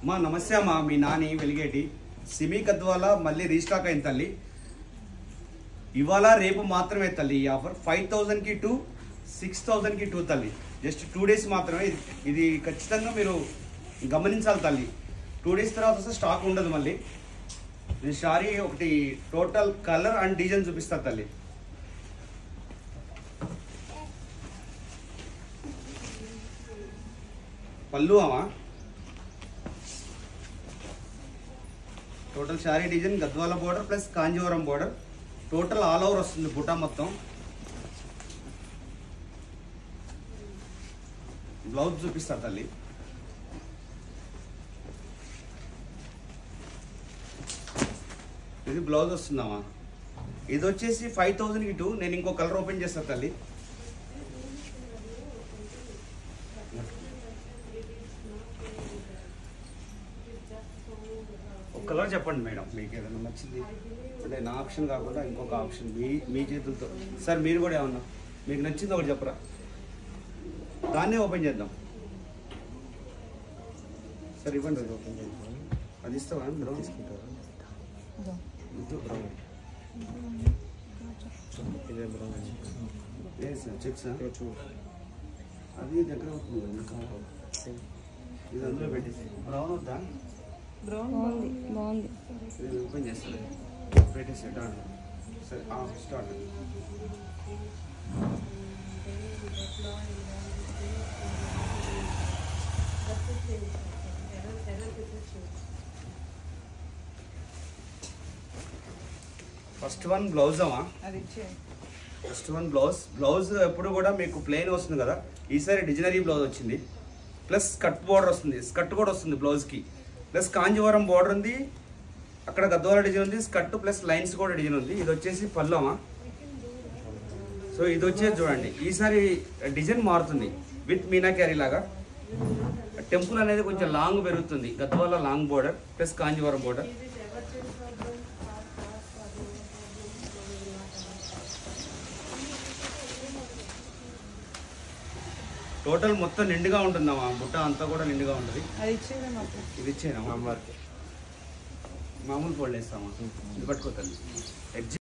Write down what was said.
మా నమస్తే అమ్మా, మీ నాని వెలిగేటి సిమీ గద్వాల మళ్ళీ రీస్టాక్ అయింది తల్లి. ఇవాళ రేపు మాత్రమే తల్లి ఈ ఆఫర్. 5000కి 2, 6000కి 2 తల్లి. జస్ట్ 2 డేస్ మాత్రమే. ఇది ఖచ్చితంగా మీరు గమనించాలి తల్లి. 2 డేస్ తర్వాత వస్తే స్టాక్ ఉండదు మళ్ళీ. నేను సారీ ఒకటి టోటల్ కలర్ అండ్ డిజైన్ చూపిస్తా తల్లి. పళ్ళు అమ్మా, total sari design Gadwal border plus Kanjeevaram border. Total all over వస్తుంది బుటా మొత్తం. బ్లౌజ్ చూపిస్తా తల్లి. ఇది బ్లౌజ్ వస్తుందమ్మా. ఇది వచ్చేసి 5000కి 2. నేను ఇంకో కలర్ ఓపెన్ చేస్తా తల్లి. ఒక కలర్ చెప్పండి మేడం, మీకు ఏదైనా నచ్చింది అంటే నా ఆప్షన్ కాకుండా ఇంకొక ఆప్షన్ మీ చేతులతో. సార్ మీరు కూడా ఏమన్నా మీకు నచ్చింది ఒకటి చెప్పరా, దాన్నే ఓపెన్ చేద్దాం. సార్ ఇవ్వండి, అది ఓపెన్ చేద్దాం. అది ఇస్తావా మీరు తీసుకుంటారా? సార్ చెక్ సార్, అది దగ్గర అవుతుంది. ఇది అందులో పెట్టేసి బ్రౌన్ వద్దా? బాగుంది. ఓపెన్ చేస్తాను, పెట్టేసి సరే స్టార్ట్. ఫస్ట్ వన్ బ్లౌజ్ అమ్మా. ఫస్ట్ వన్ బ్లౌజ్ ఎప్పుడు కూడా మీకు ప్లెయిన్ వస్తుంది కదా, ఈసారి డిజైనరీ బ్లౌజ్ వచ్చింది. ప్లస్ స్కర్ట్ బోర్డర్ వస్తుంది, స్కర్ట్ కూడా వస్తుంది బ్లౌజ్కి. ప్లస్ కాంజీవరం బోర్డర్ ఉంది, అక్కడ గద్వాల డిజైన్ ఉంది, స్కర్ట్ ప్లస్ లైన్స్ కూడా డిజైన్ ఉంది. ఇది వచ్చేసి పల్లవా. సో ఇది వచ్చేసి చూడండి, ఈసారి డిజైన్ మారుతుంది విత్ మీనా క్యారీ లాగా. టెంపుల్ అనేది కొంచెం లాంగ్ పెరుగుతుంది. Gadwal long border plus Kanjeevaram border. Total మొత్తం నిండుగా ఉంటుందమ్మా, బుట్ట అంతా కూడా నిండుగా ఉంటుంది. ఇది ఇచ్చేనా మామూలు ఫోల్డ్ వేస్తామా? ఇది పట్టుకోతుంది.